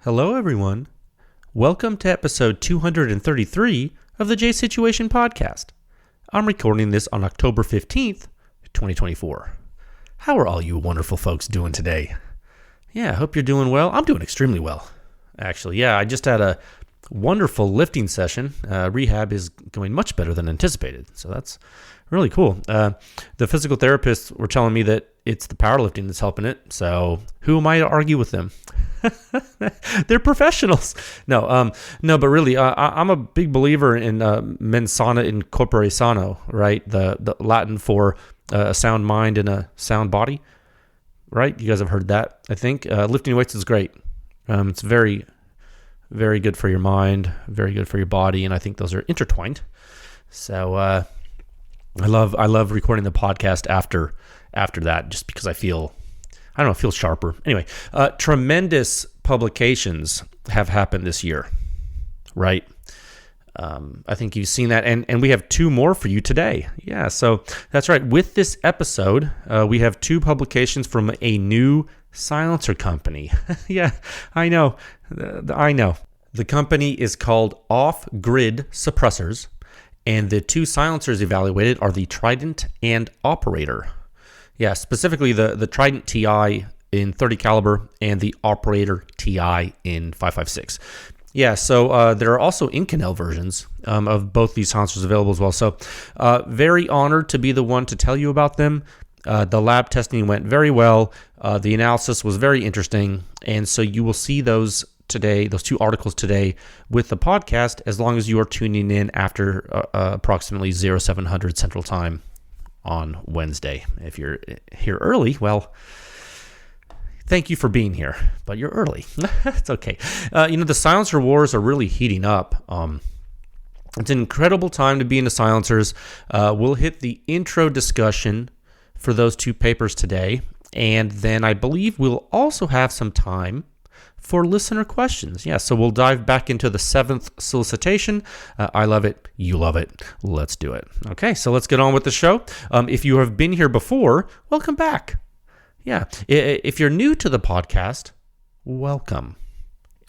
Hello, everyone. Welcome to episode 233 of the J Situation Podcast. I'm recording this on October 15th, 2024. How are all you wonderful folks doing today? Yeah, I hope you're doing well. I'm doing extremely well, actually. Yeah, I just had a wonderful lifting session. Rehab is going much better than anticipated, so that's really cool. The physical therapists were telling me that it's the powerlifting that's helping it, so who am I to argue with them? They're professionals. No, but really, I'm a big believer in mens sana in corpore sano, right? The Latin for a sound mind and a sound body, right? You guys have heard that, I think. Lifting weights is great. It's very, very good for your mind, very good for your body, and I think those are intertwined. So I love recording the podcast after that, just because I feel sharper. Anyway, tremendous publications have happened this year, right? I think you've seen that, and we have two more for you today. Yeah, so that's right. With this episode, we have two publications from a new silencer company. Yeah, I know. The company is called Off-Grid Suppressors, and the two silencers evaluated are the Trident and Operator. Yeah, specifically the Trident TI in 30 caliber and the Operator TI in 5.56. Yeah, so there are also Inconel versions of both these silencers available as well. So very honored to be the one to tell you about them. The lab testing went very well. The analysis was very interesting. And so you will see those today, those two articles today with the podcast, as long as you are tuning in after approximately 0700 Central Time on Wednesday. If you're here early, well, thank you for being here, but you're early. It's okay. The silencer wars are really heating up. It's an incredible time to be into silencers. We'll hit the intro discussion for those two papers today, and then I believe we'll also have some time for listener questions. Yeah, so we'll dive back into the seventh solicitation. I love it. You love it. Let's do it. Okay, so let's get on with the show. If you have been here before, welcome back. Yeah, if you're new to the podcast, welcome.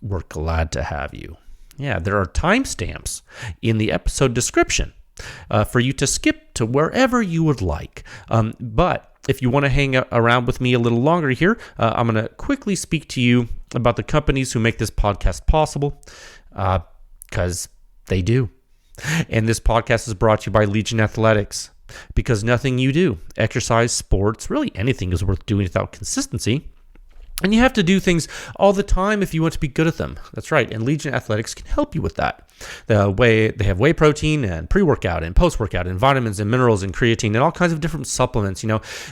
We're glad to have you. Yeah, there are timestamps in the episode description for you to skip to wherever you would like. But if you want to hang around with me a little longer here, I'm going to quickly speak to you about the companies who make this podcast possible, because they do. And this podcast is brought to you by Legion Athletics, because nothing you do, exercise, sports, really anything is worth doing without consistency. And you have to do things all the time if you want to be good at them. That's right. And Legion Athletics can help you with that. They have whey protein and pre-workout and post-workout and vitamins and minerals and creatine and all kinds of different supplements.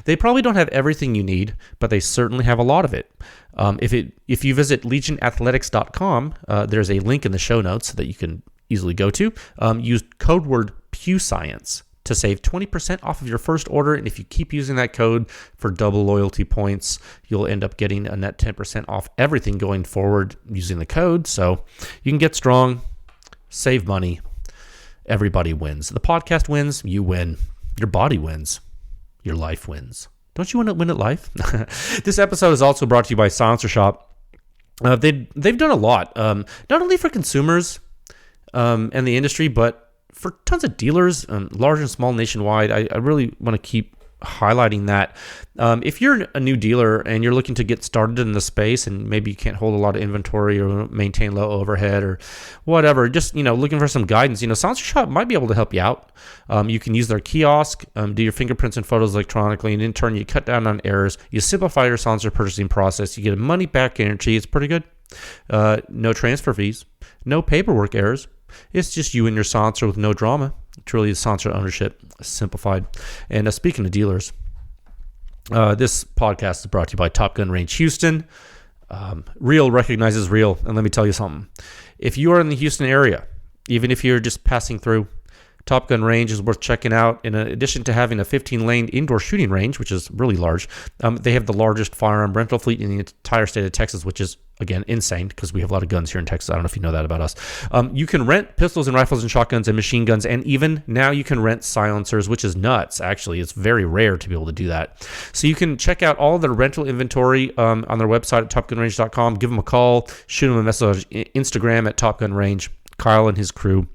They probably don't have everything you need, but they certainly have a lot of it. If you visit legionathletics.com, there's a link in the show notes that you can easily go to. Use code word PewScience to save 20% off of your first order. And if you keep using that code for double loyalty points, you'll end up getting a net 10% off everything going forward using the code. So you can get strong, save money. Everybody wins. The podcast wins, you win. Your body wins. Your life wins. Don't you want to win at life? This episode is also brought to you by Silencer Shop. They've done a lot, not only for consumers and the industry, but for tons of dealers, large and small nationwide. I really want to keep highlighting that. If you're a new dealer and you're looking to get started in the space and maybe you can't hold a lot of inventory or maintain low overhead or whatever, just looking for some guidance, Silencer Shop might be able to help you out. You can use their kiosk, do your fingerprints and photos electronically, and in turn you cut down on errors. You simplify your silencer purchasing process. You get a money back guarantee. It's pretty good. No transfer fees, no paperwork errors. It's just you and your silencer with no drama. Truly, silencer ownership simplified. And speaking of dealers, this podcast is brought to you by Top Gun Range Houston. Real recognizes real. And let me tell you something. If you are in the Houston area, even if you're just passing through, Top Gun range is worth checking out. In addition to having a 15-lane indoor shooting range, which is really large, they have the largest firearm rental fleet in the entire state of Texas, which is, again, insane because we have a lot of guns here in Texas. I don't know if you know that about us. You can rent pistols and rifles and shotguns and machine guns, and even now you can rent silencers, which is nuts, actually. It's very rare to be able to do that. So you can check out all their rental inventory on their website at topgunrange.com. Give them a call, shoot them a message on Instagram at Top Gun Range. Kyle and his crew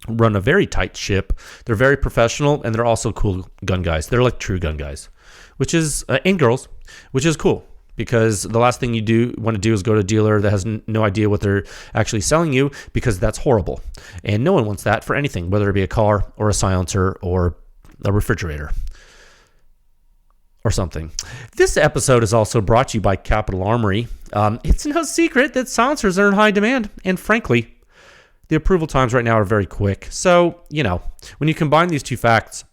run a very tight ship. They're very professional, and they're also cool gun guys. They're like true gun guys, which is and girls, which is cool, because the last thing you want to do is go to a dealer that has no idea what they're actually selling you, because that's horrible, and no one wants that for anything, whether it be a car or a silencer or a refrigerator or something. This episode is also brought to you by Capital Armory. It's no secret that silencers are in high demand, and frankly, the approval times right now are very quick. So, when you combine these two facts,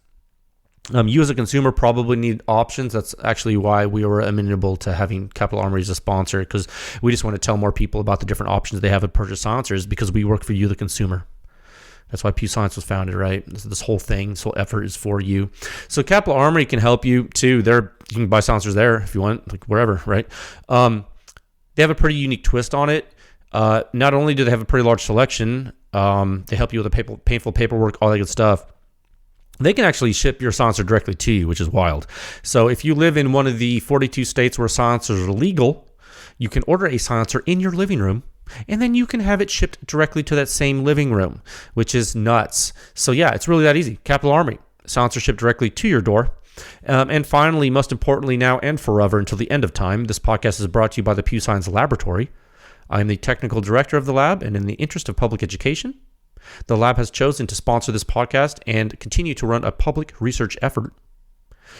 you as a consumer probably need options. That's actually why we were amenable to having Capital Armory as a sponsor, because we just want to tell more people about the different options they have to purchase silencers, because we work for you, the consumer. That's why Pew Science was founded, right? This whole thing, this whole effort is for you. So Capital Armory can help you too. You can buy silencers there if you want, like wherever, right? They have a pretty unique twist on it. Not only do they have a pretty large selection, they help you with the painful paperwork, all that good stuff. They can actually ship your silencer directly to you, which is wild. So if you live in one of the 42 states where silencers are legal, you can order a silencer in your living room, and then you can have it shipped directly to that same living room, which is nuts. So yeah, it's really that easy. Capital Armory, silencer shipped directly to your door. And finally, most importantly now and forever until the end of time, this podcast is brought to you by the Pew Science Laboratory. I am the technical director of the lab, and in the interest of public education, the lab has chosen to sponsor this podcast and continue to run a public research effort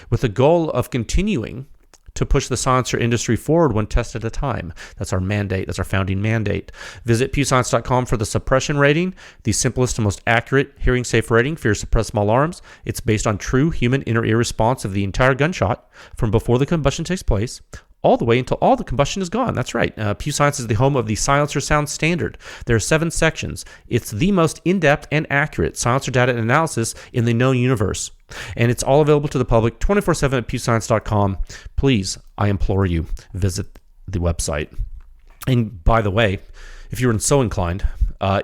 with the goal of continuing to push the silencer industry forward one test at a time. That's our mandate. That's our founding mandate. Visit pewscience.com for the suppression rating, the simplest and most accurate hearing safe rating for your suppressed small arms. It's based on true human inner ear response of the entire gunshot from before the combustion takes place all the way until all the combustion is gone. That's right. Pew Science is the home of the Silencer Sound Standard. There are 7 sections. It's the most in-depth and accurate silencer data analysis in the known universe. And it's all available to the public 24/7 at pewscience.com. Please, I implore you, visit the website. And by the way, if you're so inclined,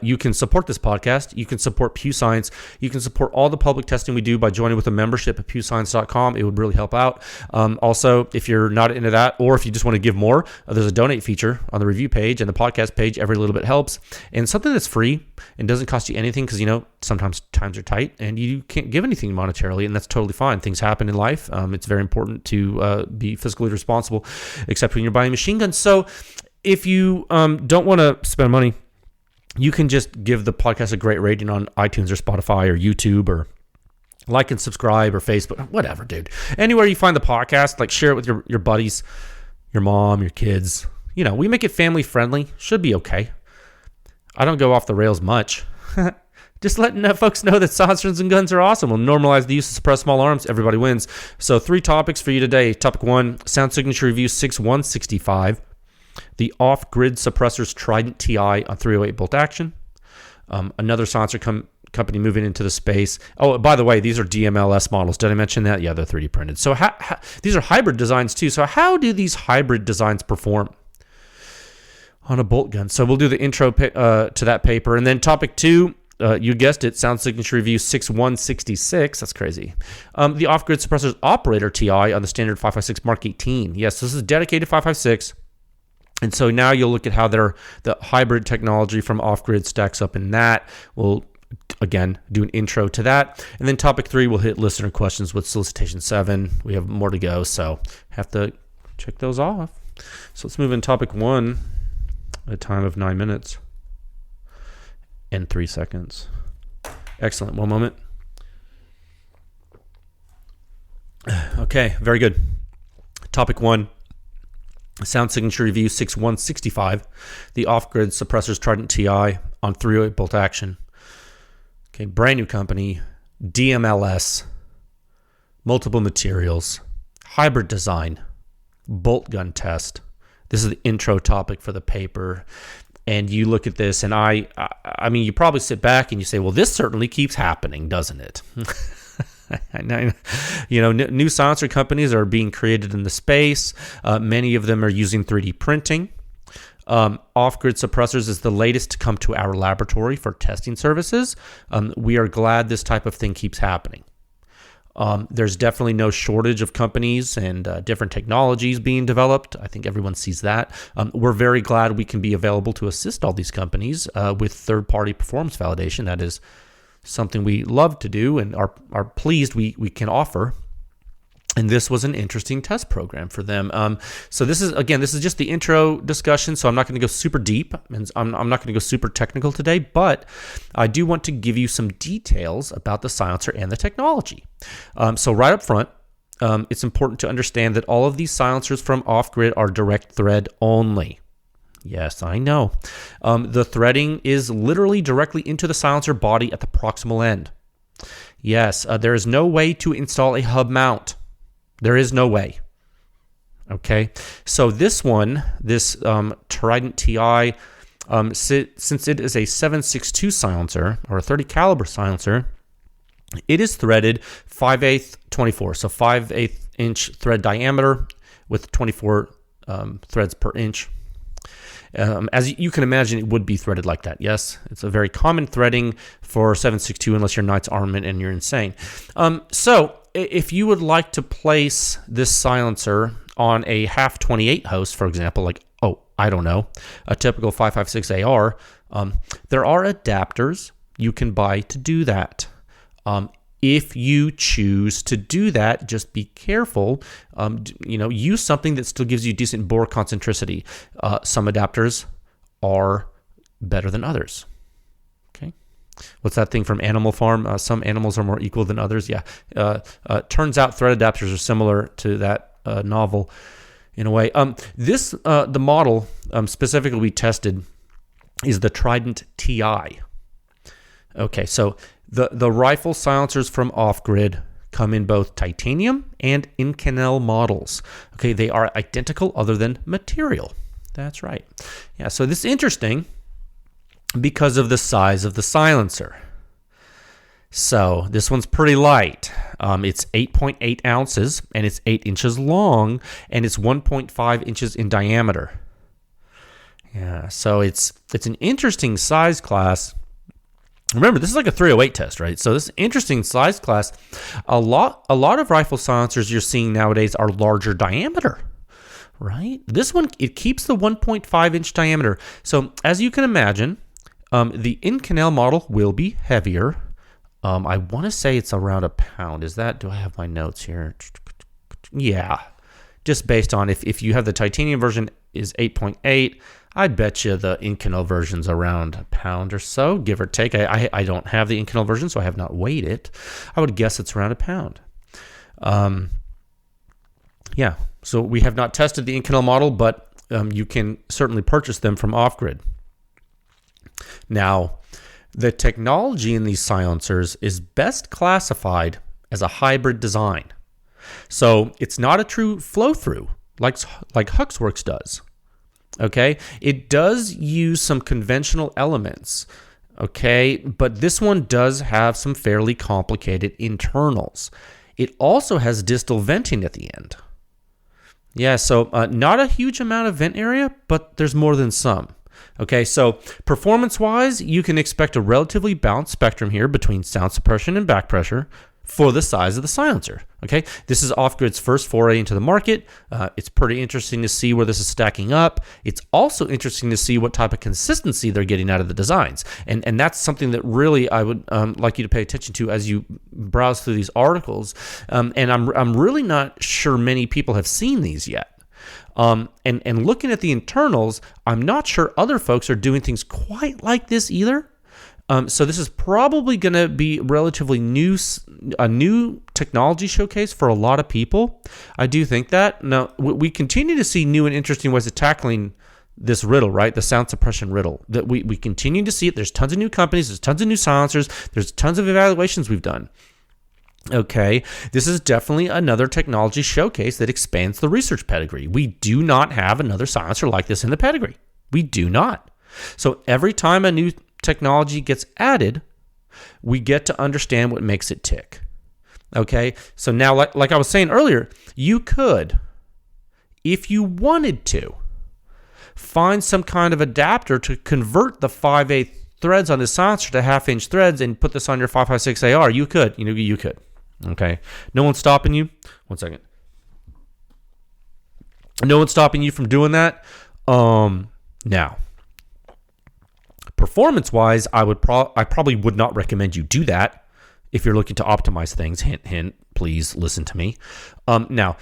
you can support this podcast. You can support Pew Science. You can support all the public testing we do by joining with a membership at pewscience.com. It would really help out. Also, if you're not into that, or if you just want to give more, there's a donate feature on the review page and the podcast page. Every little bit helps. And something that's free and doesn't cost you anything, because, sometimes times are tight and you can't give anything monetarily, and that's totally fine. Things happen in life. It's very important to be fiscally responsible, except when you're buying machine guns. So if you don't want to spend money, you can just give the podcast a great rating on iTunes or Spotify or YouTube, or like and subscribe, or Facebook, whatever, dude. Anywhere you find the podcast, like share it with your buddies, your mom, your kids. We make it family friendly. Should be okay. I don't go off the rails much. Just letting folks know that silencers and guns are awesome. We'll normalize the use of suppressed small arms. Everybody wins. So 3 topics for you today. Topic 1, Sound Signature Review 6165. The off-grid Suppressors Trident TI on 308 bolt action. Another silencer company moving into the space. Oh, by the way, these are DMLS models. Did I mention that? Yeah, they're 3D printed. So these are hybrid designs too. So how do these hybrid designs perform on a bolt gun? So we'll do the intro to that paper. And then topic 2, you guessed it, Sound Signature Review 6166. That's crazy. The off-grid Suppressors Operator TI on the standard 556 Mark 18. Yes, this is dedicated 556. And so now you'll look at how the hybrid technology from off-grid stacks up in that. We'll, again, do an intro to that. And then topic 3, we'll hit listener questions with solicitation 7. We have more to go, so have to check those off. So let's move in topic 1 at a time of 9 minutes and 3 seconds. Excellent. One moment. Okay, very good. Topic 1. Sound Signature Review 6165, the off-grid Suppressors Trident TI on 308 bolt action. Okay, brand new company, DMLS, multiple materials, hybrid design, bolt gun test. This is the intro topic for the paper. and you look at this, and I mean, you probably sit back and you say, well, this certainly keeps happening, doesn't it? New silencer companies are being created in the space. Many of them are using 3D printing. Off-grid suppressors is the latest to come to our laboratory for testing services. We are glad this type of thing keeps happening. There's definitely no shortage of companies and different technologies being developed. I think everyone sees that. We're very glad we can be available to assist all these companies with third-party performance validation. That is something we love to do and are pleased we can offer. And this was an interesting test program for them. So this is just the intro discussion, so I'm not going to go super deep, and I'm not going to go super technical today, but I do want to give you some details about the silencer and the technology. So right up front, it's important to understand that all of these silencers from off-grid are direct thread only. Yes, I know. The threading is literally directly into the silencer body at the proximal end. Yes, there is no way to install a hub mount. There is no way. Okay, so this Trident TI, since it is a 7.62 silencer or a 30 caliber silencer, it is threaded 5/8 24, so 5/8 inch thread diameter with 24 threads per inch. As you can imagine, it would be threaded like that. Yes, it's a very common threading for 7.62 unless you're Knight's Armament and you're insane. So if you would like to place this silencer on a half 28 host, for example, like, I don't know, a typical 556 AR, there are adapters you can buy to do that. If you choose to do that, just be careful. Use something that still gives you decent bore concentricity. Some adapters are better than others. Okay. What's that thing from Animal Farm? Some animals are more equal than others. Yeah. Turns out thread adapters are similar to that novel in a way. The model specifically we tested is the Trident TI. Okay, so the rifle silencers from off-grid come in both titanium and Inconel models. Okay, they are identical other than material. That's right. Yeah, so this is interesting because of the size of the silencer. So this one's pretty light. It's 8.8 ounces, and it's 8 inches long, and it's 1.5 inches in diameter. Yeah, so it's an interesting size class. Remember, this is like a 308 test, right? So this is an interesting size class. A lot of rifle silencers you're seeing nowadays are larger diameter, right? This one, it keeps the 1.5 inch diameter. So as you can imagine, the Inconel model will be heavier. I want to say it's around a pound. Do I have my notes here? Yeah, just based on if you have the titanium version is 8.8, I bet you the Inconel version's around a pound or so, give or take. I don't have the Inconel version, so I have not weighed it. I would guess it's around a pound. Yeah, so we have not tested the Inconel model, but you can certainly purchase them from off-grid. Now, the technology in these silencers is best classified as a hybrid design. So it's not a true flow-through like Huxworks does. Okay, it does use some conventional elements, okay, but this one does have some fairly complicated internals. It also has distal venting at the end. Yeah, so not a huge amount of vent area, but there's more than some. Okay, so performance-wise, you can expect a relatively balanced spectrum here between sound suppression and back pressure for the size of the silencer. Okay, this is off-grid's first foray into the market. It's pretty interesting to see where this is stacking up. It's also interesting to see what type of consistency they're getting out of the designs, and that's something that really I would like you to pay attention to as you browse through these articles. And I'm really not sure many people have seen these yet. And looking at the internals, I'm not sure other folks are doing things quite like this either. So this is probably going to be relatively a new technology showcase for a lot of people. I do think that. Now, we continue to see new and interesting ways of tackling this riddle, right? The sound suppression riddle. That we continue to see it. There's tons of new companies. There's tons of new silencers. There's tons of evaluations we've done. Okay, this is definitely another technology showcase that expands the research pedigree. We do not have another silencer like this in the pedigree. We do not. So every time a new technology gets added, we get to understand what makes it tick. Okay, so now, like I was saying earlier, you could, if you wanted to, find some kind of adapter to convert the 5/8 threads on this silencer to 1/2-inch threads and put this on your 5.56 AR. You could, you could. Okay, no one's stopping you. One second. No one's stopping you from doing that. Now, performance-wise, I probably would not recommend you do that. If you're looking to optimize things, hint, hint, please listen to me. Now,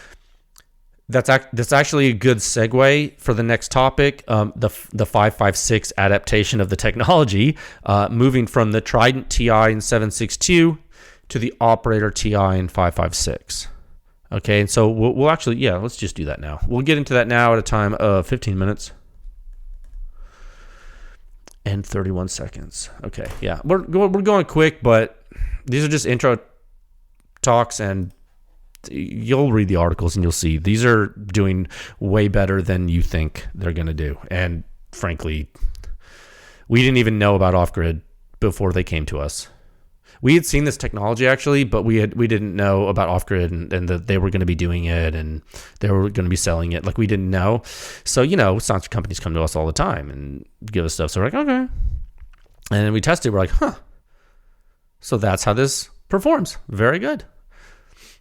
that's actually a good segue for the next topic, the 5.56 adaptation of the technology, moving from the Trident TI in 7.62 to the Operator TI in 5.56. Okay, and so we'll actually, let's just do that now. We'll get into that now at a time of 15 minutes. And 31 seconds. Okay, yeah, we're going quick, but these are just intro talks, and you'll read the articles and you'll see these are doing way better than you think they're going to do. And frankly, we didn't even know about off-grid before they came to us. We had seen this technology actually, but we didn't know about off-grid and that they were going to be doing it and they were going to be selling it. Like, we didn't know. So, sponsor companies come to us all the time and give us stuff. So we're like, okay. And then we tested. We're like, huh. So that's how this performs. Very good.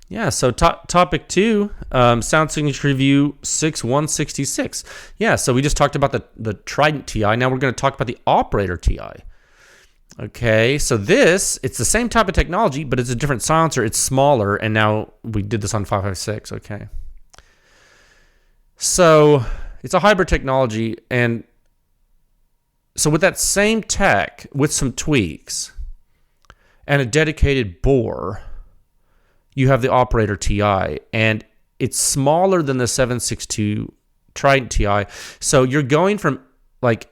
Yeah, so topic 2, Sound Signature Review 6166. Yeah, so we just talked about the Trident TI. Now we're going to talk about the Operator TI. Okay, so it's the same type of technology, but it's a different silencer. It's smaller, and now we did this on 5.56. Okay. So it's a hybrid technology, and so with that same tech, with some tweaks, and a dedicated bore, you have the Operator TI, and it's smaller than the 7.62 Trident TI. So you're going from like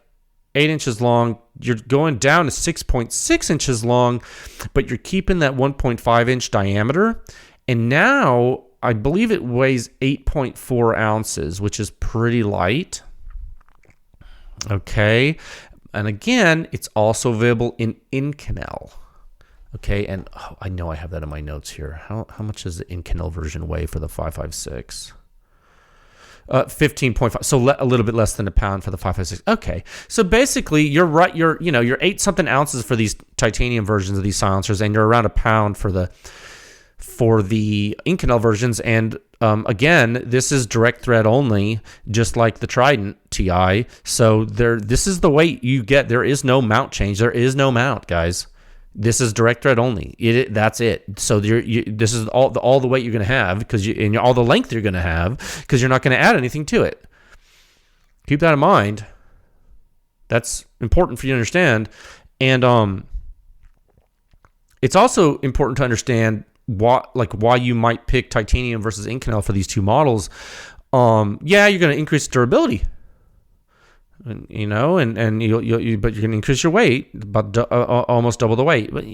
8 inches long, you're going down to 6.6 inches long, but you're keeping that 1.5 inch diameter. And now I believe it weighs 8.4 ounces, which is pretty light. Okay. And again, it's also available in Inconel. Okay, and I know I have that in my notes here. How much does the Inconel version weigh for the 5.56? 15.5, so a little bit less than a pound for the 5.56. Okay, so basically you're right. You're 8-something ounces for these titanium versions of these silencers, and you're around a pound for the Inconel versions. And again, this is direct thread only, just like the Trident TI. So this is the weight you get. There is no mount change. There is no mount, guys. This is direct thread only. That's it. So this is all the weight you're going to have and all the length you're going to have, because you're not going to add anything to it. Keep that in mind. That's important for you to understand. And it's also important to understand why you might pick titanium versus Inconel for these two models. You're going to increase durability. And but you're going to increase your weight, about almost double the weight. But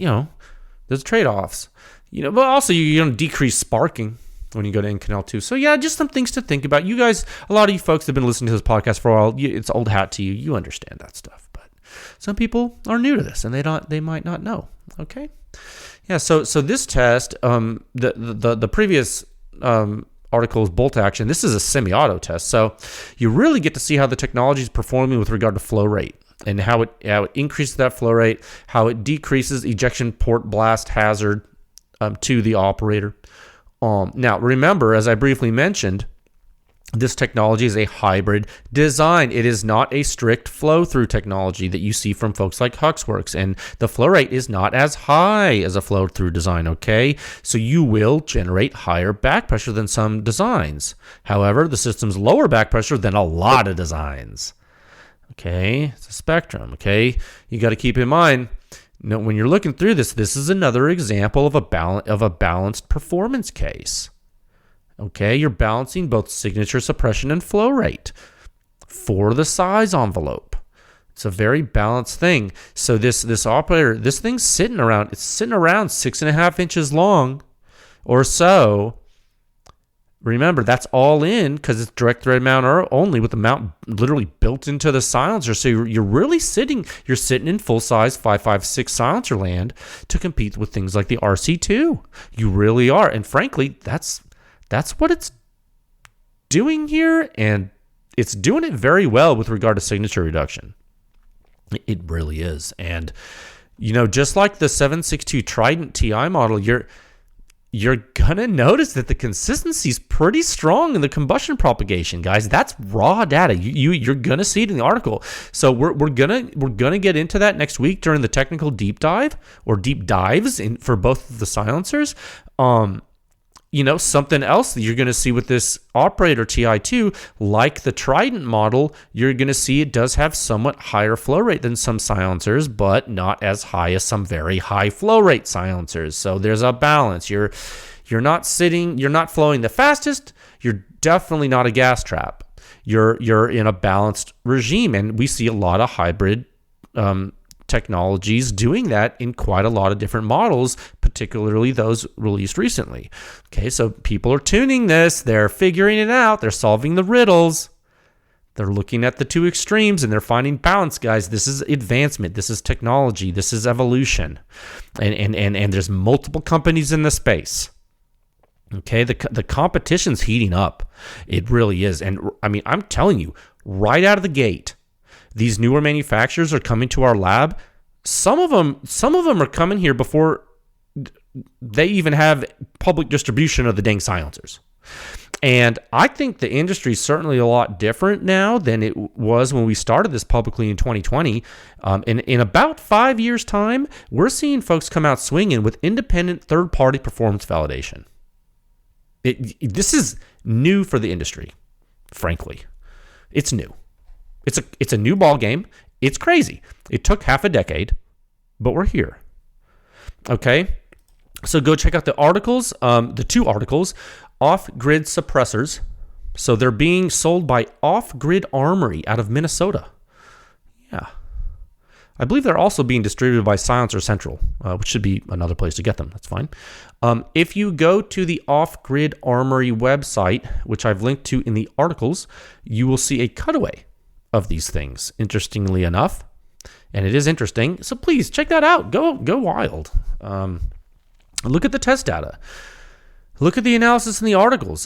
there's trade-offs. But also you're going to decrease sparking when you go to Inconel too. So yeah, just some things to think about. You guys, a lot of you folks that have been listening to this podcast for a while, it's old hat to you. You understand that stuff. But some people are new to this and they might not know. Okay. Yeah. So this test, the previous article's bolt action. This is a semi-auto test, so you really get to see how the technology is performing with regard to flow rate and how it increases that flow rate, how it decreases ejection port blast hazard to the operator. Now, remember, as I briefly mentioned, this technology is a hybrid design. It is not a strict flow-through technology that you see from folks like Huxworks, and the flow rate is not as high as a flow-through design, okay? So you will generate higher back pressure than some designs. However, the system's lower back pressure than a lot of designs. Okay? It's a spectrum, okay? You got to keep in mind, when you're looking through this is another example of a balanced performance case. Okay, you're balancing both signature suppression and flow rate for the size envelope. It's a very balanced thing. So this operator, this thing's sitting around 6.5 inches long or so. Remember, that's all in because it's direct thread mount only with the mount literally built into the silencer. So you're really sitting in full-size 5.56 silencer land to compete with things like the RC2. You really are. And frankly, that's what it's doing here, and it's doing it very well with regard to signature reduction. It really is. And, just like the 762 Trident TI model, you're going to notice that the consistency is pretty strong in the combustion propagation, guys. That's raw data. You're going to see it in the article. So we're going to get into that next week during the technical deep dive or deep dives for both of the silencers. Something else that you're going to see with this Operator TI2, like the Trident model, you're going to see it does have somewhat higher flow rate than some silencers, but not as high as some very high flow rate silencers. So there's a balance. You're not flowing the fastest. You're definitely not a gas trap. You're in a balanced regime, and we see a lot of hybrid technologies doing that in quite a lot of different models, particularly those released recently. Okay, so people are tuning this, they're figuring it out, they're solving the riddles, they're looking at the two extremes, and they're finding balance, guys. This is advancement, this is technology, this is evolution, and there's multiple companies in the space. Okay, the competition's heating up. It really is. And I mean, I'm telling you, right out of the gate, these newer manufacturers are coming to our lab. Some of them are coming here before they even have public distribution of the dang silencers. And I think the industry is certainly a lot different now than it was when we started this publicly in 2020. In about 5 years' time, we're seeing folks come out swinging with independent third-party performance validation. This is new for the industry, frankly. It's new. It's a new ball game. It's crazy. It took half a decade, but we're here. Okay, so go check out the articles, the two articles, Off-Grid Suppressors. So they're being sold by Off-Grid Armory out of Minnesota. Yeah. I believe they're also being distributed by Silencer Central, which should be another place to get them. That's fine. If you go to the Off-Grid Armory website, which I've linked to in the articles, you will see a cutaway of these things, interestingly enough. And it is interesting. So please check that out. Go wild. Look at the test data. Look at the analysis in the articles.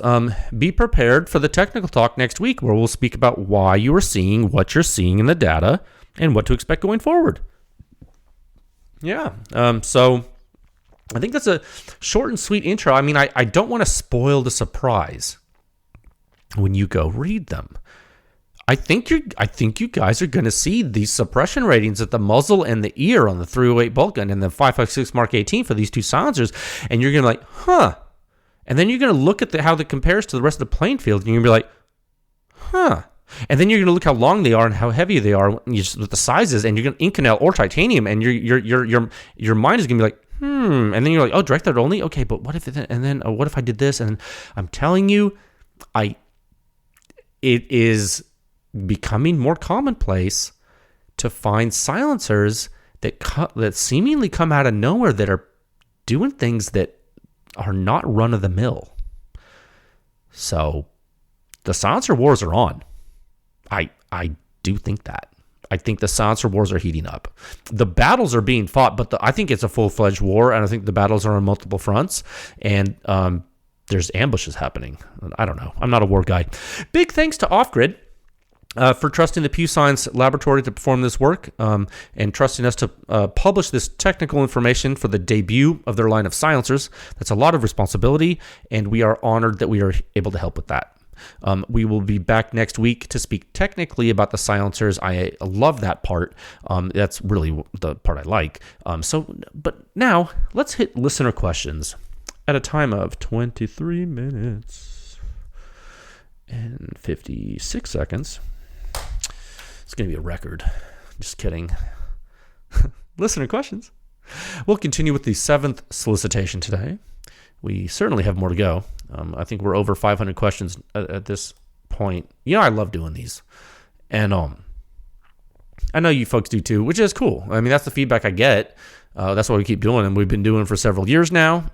Be prepared for the technical talk next week, where we'll speak about why you are seeing what you're seeing in the data and what to expect going forward. Yeah. So I think that's a short and sweet intro. I mean, I don't want to spoil the surprise when you go read them. I think you guys are going to see these suppression ratings at the muzzle and the ear on the 308 bolt gun and the 5.56 Mark 18 for these two silencers, and you're going to be like, huh. And then you're going to look at how that compares to the rest of the playing field, and you're going to be like, huh. And then you're going to look how long they are and how heavy they are with the sizes, and you're going to Inconel or titanium, and your mind is going to be like, and then you're like, oh, direct thread only? Okay, but what if what if I did this? And I'm telling you, it is becoming more commonplace to find silencers that seemingly come out of nowhere that are doing things that are not run of the mill. So the silencer wars are on. I do think that. I think the silencer wars are heating up. The battles are being fought, but I think it's a full-fledged war, and I think the battles are on multiple fronts, and there's ambushes happening. I don't know. I'm not a war guy. Big thanks to Off-Grid for trusting the Pew Science Laboratory to perform this work, and trusting us to publish this technical information for the debut of their line of silencers. That's a lot of responsibility, and we are honored that we are able to help with that. We will be back next week to speak technically about the silencers. I love that part. That's really the part I like. But now let's hit listener questions at a time of 23 minutes and 56 seconds. It's going to be a record. Just kidding. Listener questions. We'll continue with the 7th solicitation today. We certainly have more to go. I think we're over 500 questions at this point. I love doing these. And I know you folks do too, which is cool. I mean, that's the feedback I get. That's why we keep doing them. We've been doing them for several years now.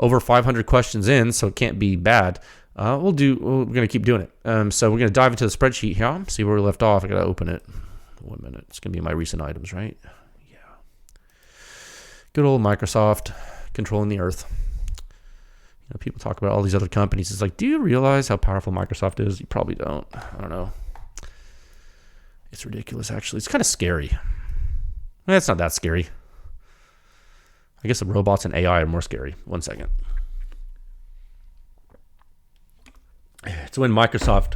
over 500 questions in, so it can't be bad. We're going to keep doing it. So we're going to dive into the spreadsheet here. See where we left off. I got to open it. 1 minute. It's going to be my recent items, right? Yeah. Good old Microsoft controlling the earth. People talk about all these other companies. It's like, do you realize how powerful Microsoft is? You probably don't. I don't know. It's ridiculous, actually. It's kind of scary. It's not that scary. I guess the robots and AI are more scary. 1 second. It's when Microsoft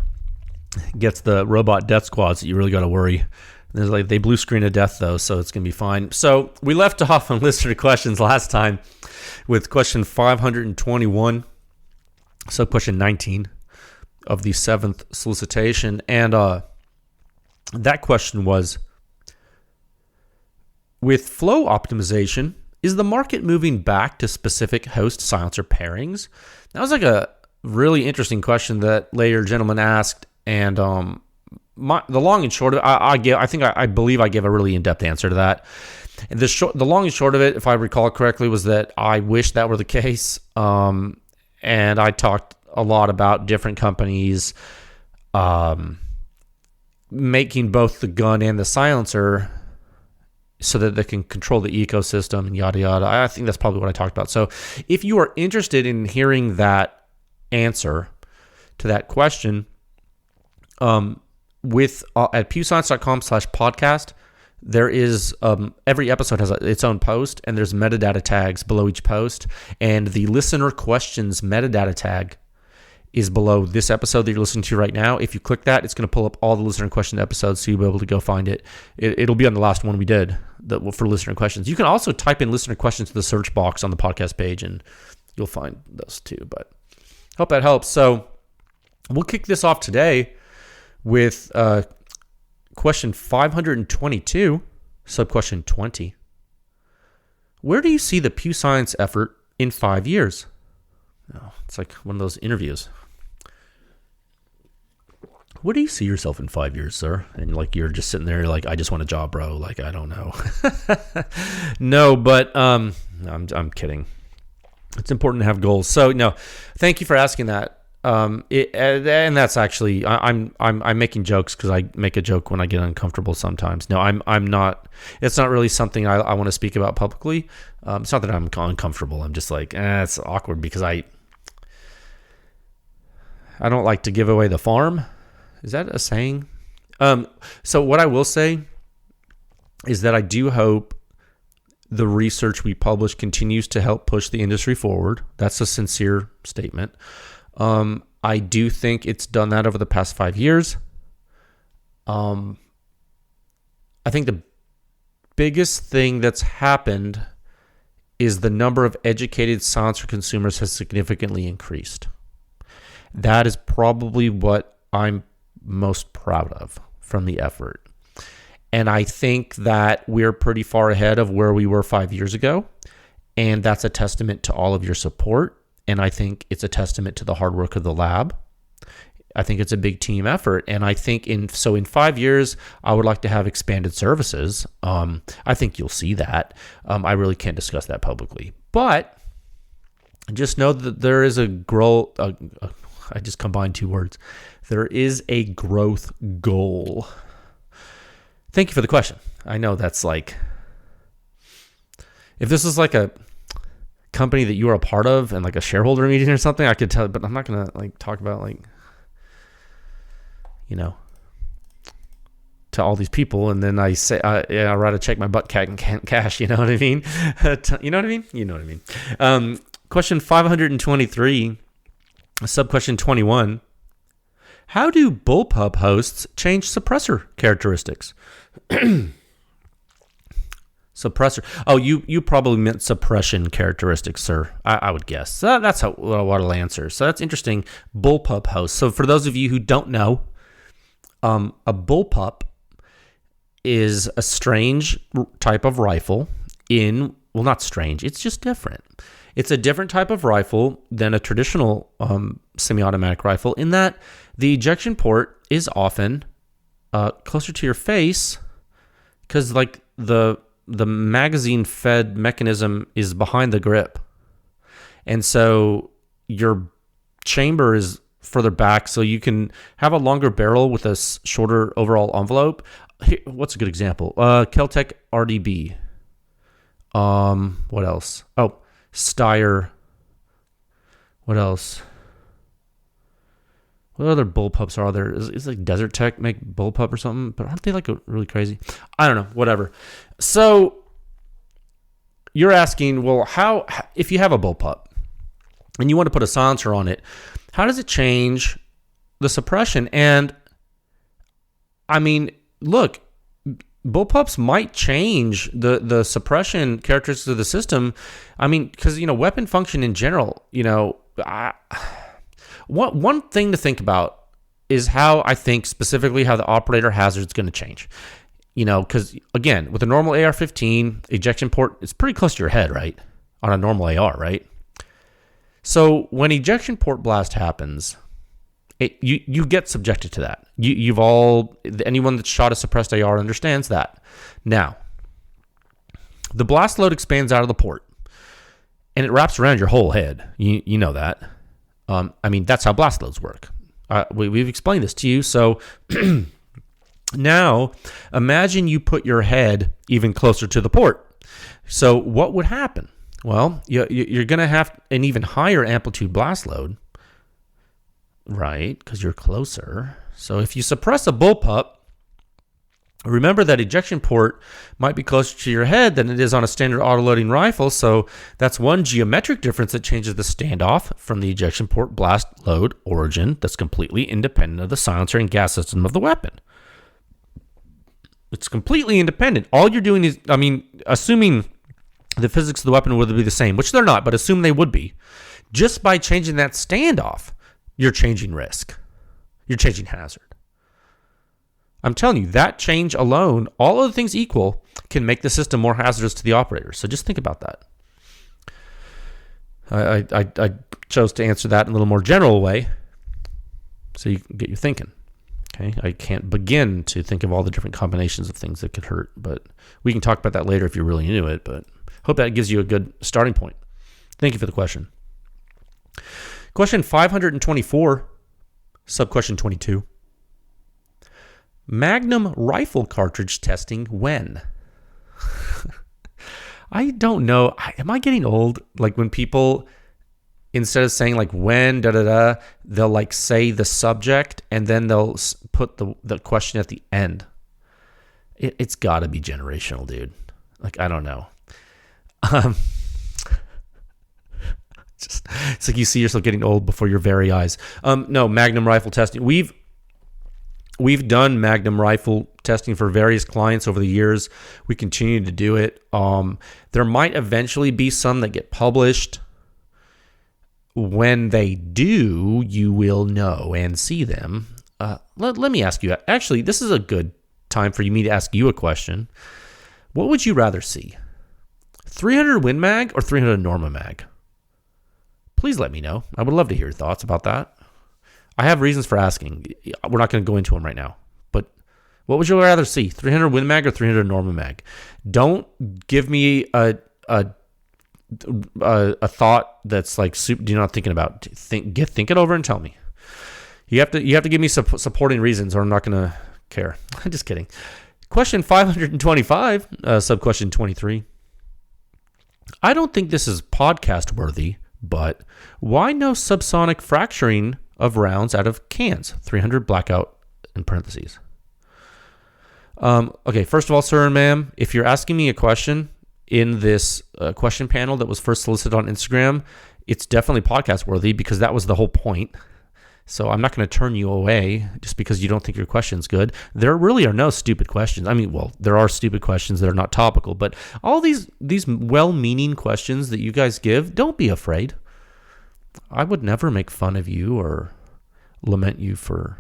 gets the robot death squads that you really got to worry. There's like they blue screen of death though, so it's gonna be fine. So we left off on listener questions last time with question 521, sub question 19 of the 7th solicitation, and that question was: with flow optimization, is the market moving back to specific host silencer pairings? That was like a really interesting question that later gentleman asked, and the long and short of it, I believe I gave a really in-depth answer to that. And the long and short of it, if I recall correctly, was that I wish that were the case. And I talked a lot about different companies making both the gun and the silencer so that they can control the ecosystem and yada yada. I think that's probably what I talked about. So if you are interested in hearing that answer to that question, with at pewscience.com/podcast, there is every episode has its own post, and there's metadata tags below each post, and the listener questions metadata tag is below this episode that you're listening to right now. If you click that, it's going to pull up all the listener question episodes, so you'll be able to go find it. It'll be on the last one we did for listener questions. You can also type in listener questions to the search box on the podcast page, and you'll find those too. But hope that helps. So we'll kick this off today with question 522, sub-question 20. Where do you see the Pew Science effort in 5 years? Oh, it's like one of those interviews. What do you see yourself in 5 years, sir? And like you're just sitting there, you're like, I just want a job, bro. Like, I don't know. No, but I'm kidding. It's important to have goals. So no, thank you for asking that. And that's actually I'm making jokes because I make a joke when I get uncomfortable sometimes. No, I'm not. It's not really something I want to speak about publicly. It's not that I'm uncomfortable. I'm just like it's awkward because I don't like to give away the farm. Is that a saying? So what I will say is that I do hope the research we publish continues to help push the industry forward. That's a sincere statement. I do think it's done that over the past 5 years. I think the biggest thing that's happened is the number of educated silencer consumers has significantly increased. That is probably what I'm most proud of from the effort. And I think that we're pretty far ahead of where we were 5 years ago. And that's a testament to all of your support. And I think it's a testament to the hard work of the lab. I think it's a big team effort. And I think in 5 years, I would like to have expanded services. I think you'll see that. I really can't discuss that publicly. But just know that there is a growth. I just combined two words. There is a growth goal. Thank you for the question. I know that's like, if this is like a company that you are a part of and like a shareholder meeting or something, I could tell, but I'm not going to like talk about like, to all these people. And then I say, I write a check my butt and can't cash. You know what I mean? You know what I mean? You know what I mean? Question 523, sub-question 21. How do bullpup hosts change suppressor characteristics? Suppressor. Oh, you probably meant suppression characteristics, sir. I would guess. So that's what I'll answer. So that's interesting. Bullpup host. So for those of you who don't know, a bullpup is a strange type of rifle not strange. It's just different. It's a different type of rifle than a traditional semi-automatic rifle in that the ejection port is often closer to your face because like the magazine fed mechanism is behind the grip. And so your chamber is further back, so you can have a longer barrel with a shorter overall envelope. Here, what's a good example? Keltec RDB. What else? Oh, Steyr. What else? What other bullpups are there? Is like Desert Tech make bullpup or something? But aren't they like really crazy? I don't know. Whatever. So you're asking, well, how if you have a bullpup and you want to put a silencer on it, how does it change the suppression? And I mean, look, bullpups might change the suppression characteristics of the system. I mean, because weapon function in general, one thing to think about is how I think specifically how the operator hazard is going to change. Because again, with a normal AR-15 ejection port, it's pretty close to your head, right? On a normal AR, right? So when ejection port blast happens, you get subjected to that. Anyone that's shot a suppressed AR understands that. Now, the blast load expands out of the port, and it wraps around your whole head. You know that. I mean, that's how blast loads work. We've explained this to you. So now, imagine you put your head even closer to the port. So what would happen? Well, you're going to have an even higher amplitude blast load, right? Because you're closer. So if you suppress a bullpup, remember that ejection port might be closer to your head than it is on a standard autoloading rifle. So that's one geometric difference that changes the standoff from the ejection port blast load origin that's completely independent of the silencer and gas system of the weapon. It's completely independent. All you're doing is, assuming the physics of the weapon would be the same, which they're not, but assume they would be. Just by changing that standoff, you're changing risk. You're changing hazard. I'm telling you, that change alone, all other things equal, can make the system more hazardous to the operator. So just think about that. I chose to answer that in a little more general way so you can get you thinking. Okay, I can't begin to think of all the different combinations of things that could hurt, but we can talk about that later if you're really into it. But hope that gives you a good starting point. Thank you for the question. Question 524, sub-question 22. Magnum rifle cartridge testing when? I don't know. Am I getting old? Like when people, instead of saying like when, they'll like say the subject and then they'll put the question at the end. It's got to be generational, dude. Like, I don't know. It's like you see yourself getting old before your very eyes. No, Magnum rifle testing. We've done Magnum rifle testing for various clients over the years. We continue to do it. There might eventually be some that get published. When they do, you will know and see them. Let me ask you. Actually, this is a good time for me to ask you a question. What would you rather see? 300 Win Mag or 300 Norma Mag? Please let me know. I would love to hear your thoughts about that. I have reasons for asking. We're not going to go into them right now. But what would you rather see? 300 Win Mag or 300 Norma Mag? Don't give me a thought that's like you're not thinking about. Think it over and tell me. You have to give me supporting reasons, or I'm not going to care. I'm just kidding. Question 525, sub-question 23. I don't think this is podcast worthy, but why no subsonic fracturing of rounds out of cans? 300 blackout in parentheses. Okay, first of all, sir and ma'am, if you're asking me a question in this question panel that was first solicited on Instagram, it's definitely podcast worthy because that was the whole point. So I'm not going to turn you away just because you don't think your question's good. There really are no stupid questions. I mean, well, there are stupid questions that are not topical, but all these well-meaning questions that you guys give, don't be afraid. I would never make fun of you or lament you for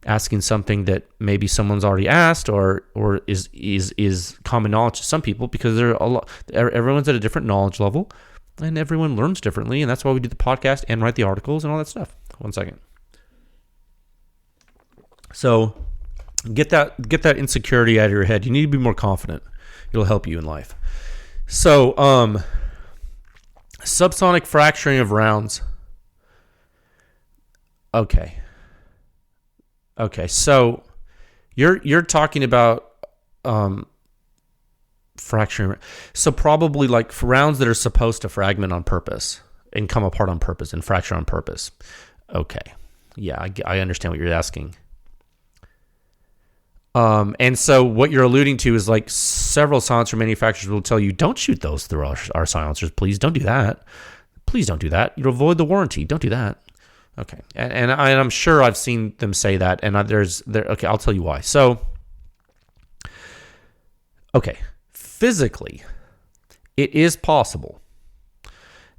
asking something that maybe someone's already asked or is common knowledge to some people, because everyone's at a different knowledge level and everyone learns differently, and that's why we do the podcast and write the articles and all that stuff. 1 second. So get that insecurity out of your head. You need to be more confident. It'll help you in life. So Subsonic fracturing of rounds. Okay, so you're talking about fracturing. So probably like rounds that are supposed to fragment on purpose and come apart on purpose and fracture on purpose. Okay, yeah, I understand what you're asking. And so what you're alluding to is like several silencer manufacturers will tell you, don't shoot those through our silencers. Please don't do that. Please don't do that. You'll avoid the warranty. Don't do that. Okay. And I'm sure I've seen them say that. And okay, I'll tell you why. So, okay. Physically, it is possible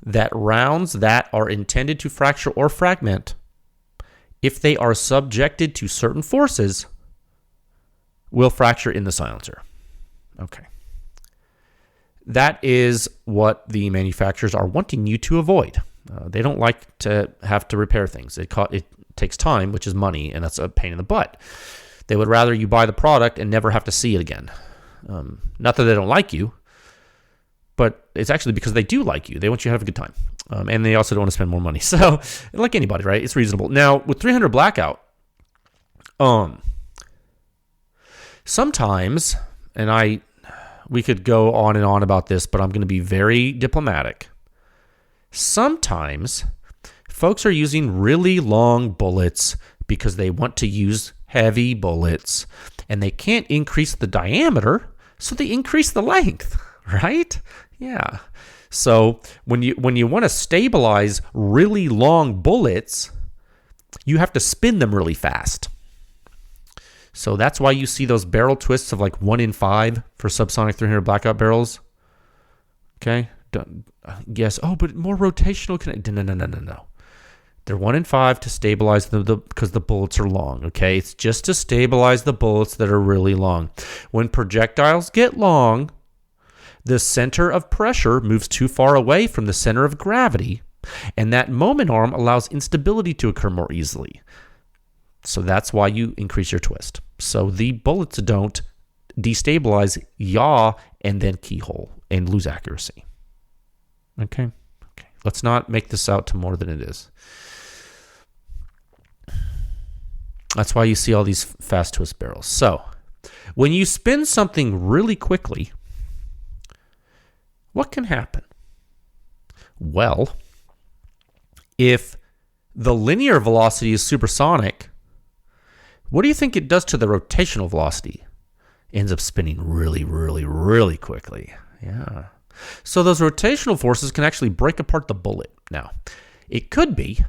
that rounds that are intended to fracture or fragment, if they are subjected to certain forces, will fracture in the silencer. Okay. That is what the manufacturers are wanting you to avoid. They don't like to have to repair things. It takes time, which is money, and that's a pain in the butt. They would rather you buy the product and never have to see it again. Not that they don't like you, but it's actually because they do like you. They want you to have a good time. And they also don't want to spend more money. So, like anybody, right? It's reasonable. Now, with 300 blackout, sometimes, and we could go on and on about this, but I'm going to be very diplomatic. Sometimes folks are using really long bullets because they want to use heavy bullets and they can't increase the diameter, so they increase the length, right? Yeah. So when you want to stabilize really long bullets, you have to spin them really fast. So that's why you see those barrel twists of like 1 in 5 for subsonic 300 blackout barrels. Okay? Yes. Oh, but more rotational. No. They're 1 in 5 to stabilize because the bullets are long. Okay? It's just to stabilize the bullets that are really long. When projectiles get long, the center of pressure moves too far away from the center of gravity, and that moment arm allows instability to occur more easily. So that's why you increase your twist. So the bullets don't destabilize, yaw, and then keyhole and lose accuracy. Okay. Let's not make this out to more than it is. That's why you see all these fast twist barrels. So when you spin something really quickly, what can happen? Well, if the linear velocity is supersonic, what do you think it does to the rotational velocity? It ends up spinning really, really, really quickly. Yeah. So those rotational forces can actually break apart the bullet. Now, it could be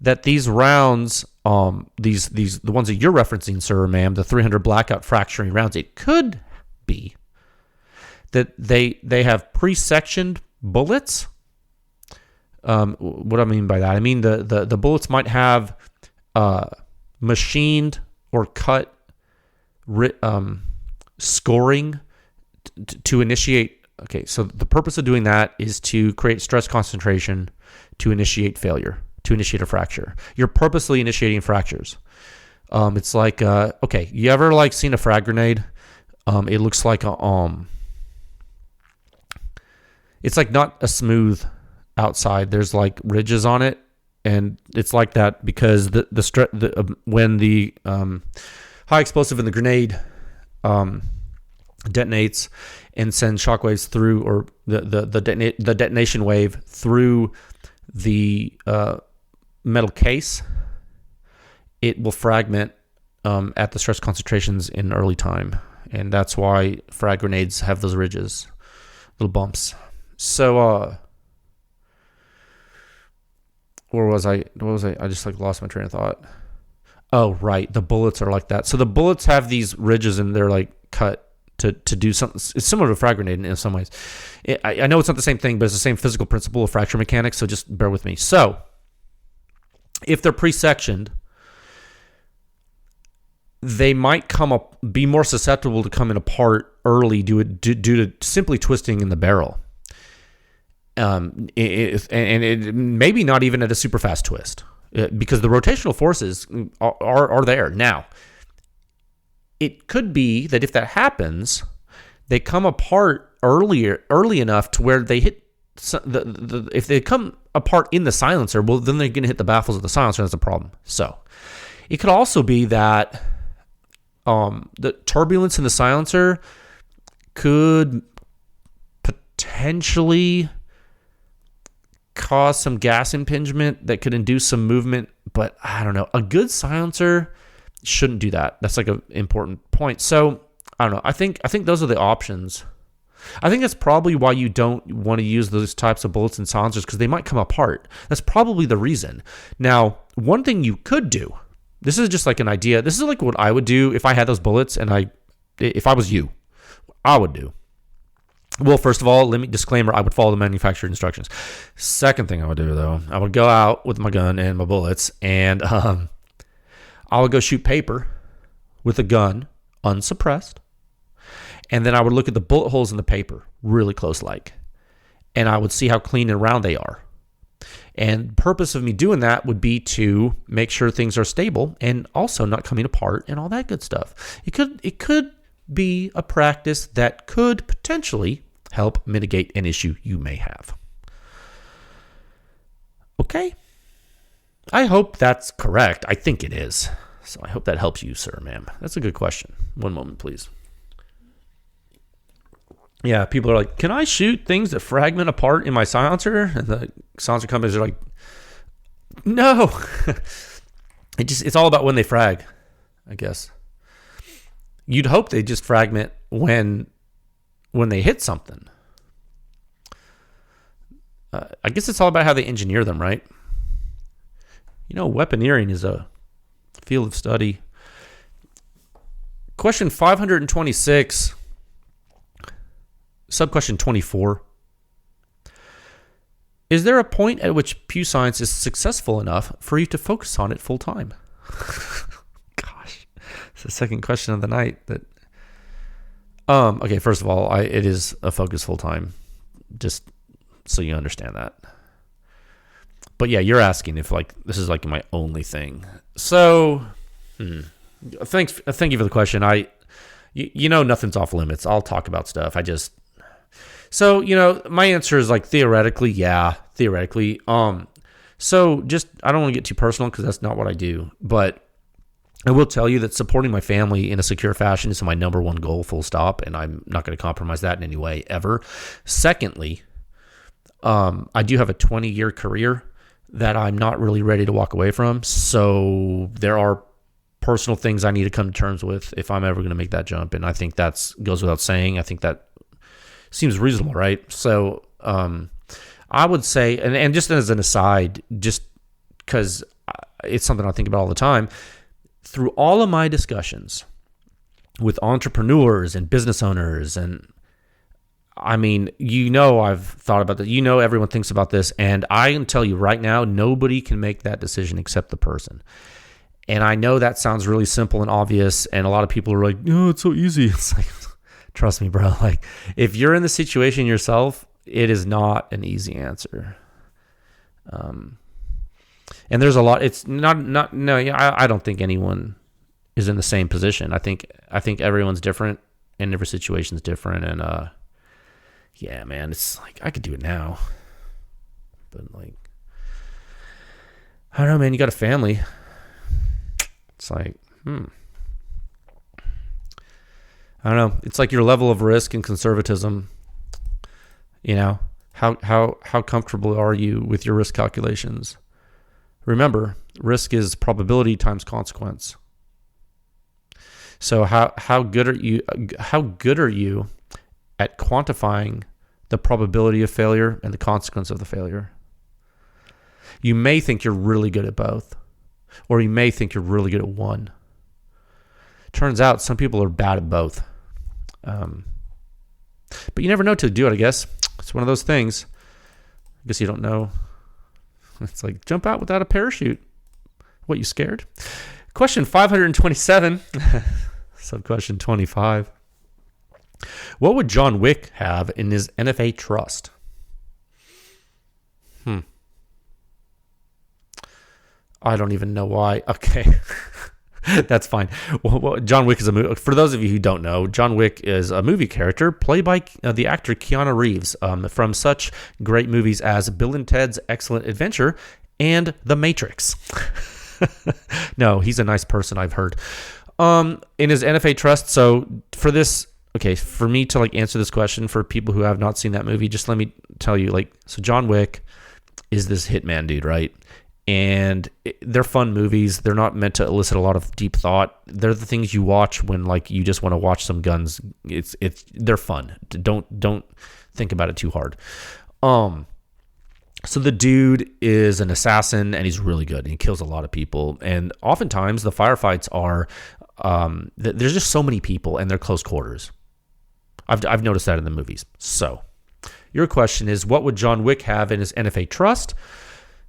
that these rounds, the ones that you're referencing, sir or ma'am, the 300 blackout fracturing rounds, it could be that they have pre-sectioned bullets. What do I mean by that? I mean the bullets might have machined or cut scoring to initiate. Okay, so the purpose of doing that is to create stress concentration to initiate failure, to initiate a fracture. You're purposely initiating fractures. It's like, okay, you ever like seen a frag grenade? It looks like it's like not a smooth outside. There's like ridges on it, and it's like that because when the high explosive in the grenade detonates and sends shockwaves through, or the detonation wave through the metal case, it will fragment at the stress concentrations in early time, and that's why frag grenades have those ridges, little bumps. So, where was I? What was I? I just like lost my train of thought. Oh, right. The bullets are like that. So the bullets have these ridges and they're like cut to do something. It's similar to a frag grenade in some ways. I know it's not the same thing, but it's the same physical principle of fracture mechanics. So just bear with me. So if they're pre-sectioned, they might be more susceptible to coming apart early due to simply twisting in the barrel. And it maybe not even at a super fast twist, because the rotational forces are there. Now, it could be that if that happens, they come apart early enough to where they hit if they come apart in the silencer, well, then they're going to hit the baffles of the silencer. That's a problem. So it could also be that the turbulence in the silencer could potentially cause some gas impingement that could induce some movement, but I don't know. A good silencer shouldn't do that. That's like an important point. So I don't know. I think those are the options. I think that's probably why you don't want to use those types of bullets and silencers, because they might come apart. That's probably the reason. Now, one thing you could do, this is just like an idea. This is like what I would do if I had those bullets and if I was you, I would do. Well, first of all, disclaimer, I would follow the manufacturer instructions. Second thing I would do, though, I would go out with my gun and my bullets, and I would go shoot paper with a gun, unsuppressed, and then I would look at the bullet holes in the paper really close like, and I would see how clean and round they are. And the purpose of me doing that would be to make sure things are stable and also not coming apart and all that good stuff. It could be a practice that could potentially help mitigate an issue you may have. Okay? I hope that's correct. I think it is. So I hope that helps you, sir, ma'am. That's a good question. One moment, please. Yeah, people are like, can I shoot things that fragment apart in my silencer? And the silencer companies are like, no. It's all about when they frag, I guess. You'd hope they just fragment when they hit something. I guess it's all about how they engineer them, right? You know, weaponeering is a field of study. Question 526, subquestion 24. Is there a point at which Pew Science is successful enough for you to focus on it full time? Gosh, it's the second question of the night. Okay, first of all, it is a focus full time, just so you understand that. But yeah, you're asking if like this is like my only thing. So, thank you for the question. You know, nothing's off limits. I'll talk about stuff. So, you know, my answer is like theoretically, yeah, theoretically. So just, I don't want to get too personal because that's not what I do, but I will tell you that supporting my family in a secure fashion is my number one goal, full stop, and I'm not going to compromise that in any way ever. Secondly, I do have a 20-year career that I'm not really ready to walk away from. So there are personal things I need to come to terms with if I'm ever going to make that jump. And I think that goes without saying. I think that seems reasonable, right? So I would say, and just as an aside, just because it's something I think about all the time, through all of my discussions with entrepreneurs and business owners, and I mean, you know, I've thought about that. You know, everyone thinks about this, and I can tell you right now, nobody can make that decision except the person. And I know that sounds really simple and obvious, and a lot of people are like, "No, it's so easy." It's like, trust me, bro. Like, if you're in the situation yourself, it is not an easy answer. And there's a lot. It's not. No, I don't think anyone is in the same position. I think everyone's different, and every situation's different, and yeah, man, it's like I could do it now, but like, I don't know, man. You got a family. It's like, I don't know. It's like your level of risk and conservatism. You know, how comfortable are you with your risk calculations? Remember, risk is probability times consequence. So how good are you? How good are you at quantifying the probability of failure and the consequence of the failure? You may think you're really good at both, or you may think you're really good at one. Turns out some people are bad at both. But you never know till you do it, I guess. It's one of those things. I guess you don't know. It's like, jump out without a parachute. What, you scared? Question 527, subquestion 25. What would John Wick have in his NFA trust? I don't even know why. Okay. That's fine. Well, John Wick is a movie. For those of you who don't know, John Wick is a movie character played by the actor Keanu Reeves from such great movies as Bill and Ted's Excellent Adventure and The Matrix. No, he's a nice person, I've heard. In his NFA trust, so for this, okay, for me to like answer this question for people who have not seen that movie, just let me tell you, like, so John Wick is this hitman dude, right? And they're fun movies. They're not meant to elicit a lot of deep thought. They're the things you watch when like you just want to watch some guns. They're fun. Don't think about it too hard. So the dude is an assassin and he's really good. He kills a lot of people. And oftentimes the firefights are there's just so many people and they're close quarters. I've noticed that in the movies. So your question is, what would John Wick have in his NFA trust?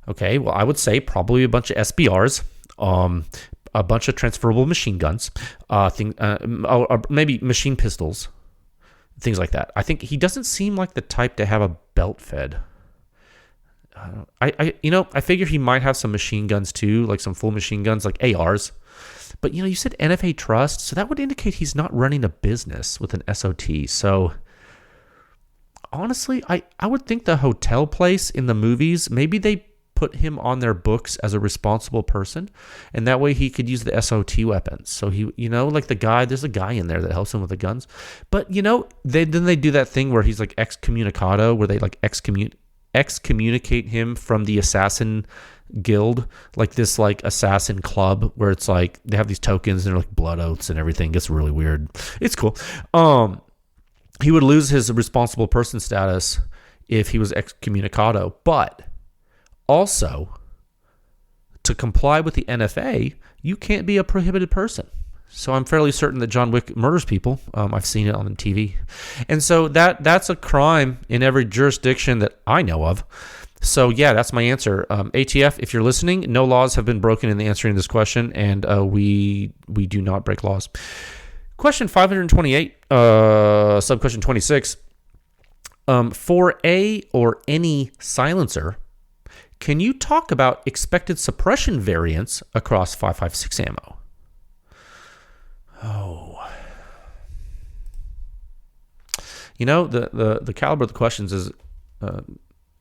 Okay, well, I would say probably a bunch of SBRs, a bunch of transferable machine guns, or maybe machine pistols, things like that. I think he doesn't seem like the type to have a belt fed. I figure he might have some machine guns too, like some full machine guns, like ARs. But you said NFA trust, so that would indicate he's not running a business with an SOT. So honestly, I would think the hotel place in the movies, maybe they put him on their books as a responsible person, and that way he could use the SOT weapons. So he, like there's a guy in there that helps him with the guns. But they do that thing where he's like excommunicado, where they like excommunicate him from the assassin guild, like this like assassin club where it's like they have these tokens and they're like blood oaths and everything. It gets really weird. It's cool. He would lose his responsible person status if he was excommunicado, but also, to comply with the NFA, you can't be a prohibited person. So I'm fairly certain that John Wick murders people. I've seen it on the TV. And so that's a crime in every jurisdiction that I know of. So yeah, that's my answer. ATF, if you're listening, no laws have been broken in the answering this question, and we do not break laws. Question 528, sub-question 26. For a or any silencer, can you talk about expected suppression variance across 5.56 ammo? Oh. The caliber of the questions is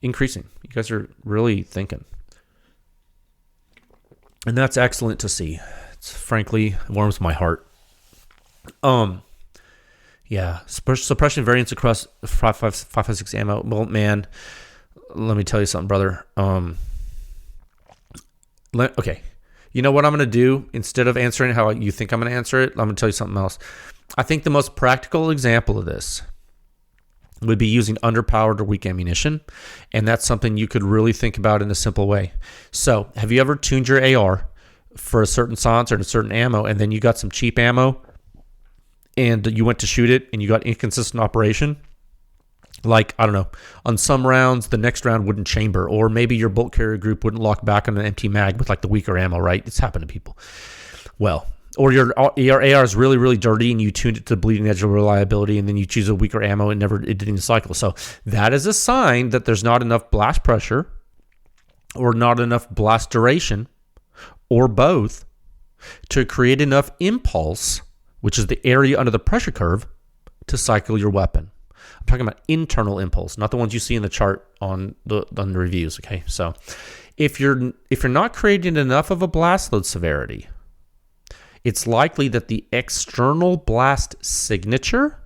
increasing. You guys are really thinking. And that's excellent to see. It's frankly warms my heart. Yeah, suppression variance across 5.56 ammo. Well, man, let me tell you something, brother. Okay. You know what I'm going to do? Instead of answering how you think I'm going to answer it, I'm going to tell you something else. I think the most practical example of this would be using underpowered or weak ammunition. And that's something you could really think about in a simple way. So have you ever tuned your AR for a certain silencer and a certain ammo, and then you got some cheap ammo and you went to shoot it and you got inconsistent operation? Like, I don't know, on some rounds, the next round wouldn't chamber, or maybe your bolt carrier group wouldn't lock back on an empty mag with like the weaker ammo, right? It's happened to people. Well, or your AR is really, really dirty and you tuned it to the bleeding edge of reliability, and then you choose a weaker ammo and it didn't cycle. So that is a sign that there's not enough blast pressure or not enough blast duration or both to create enough impulse, which is the area under the pressure curve, to cycle your weapon. I'm talking about internal impulse, not the ones you see in the chart on the reviews. Okay, so if you're not creating enough of a blast load severity, it's likely that the external blast signature,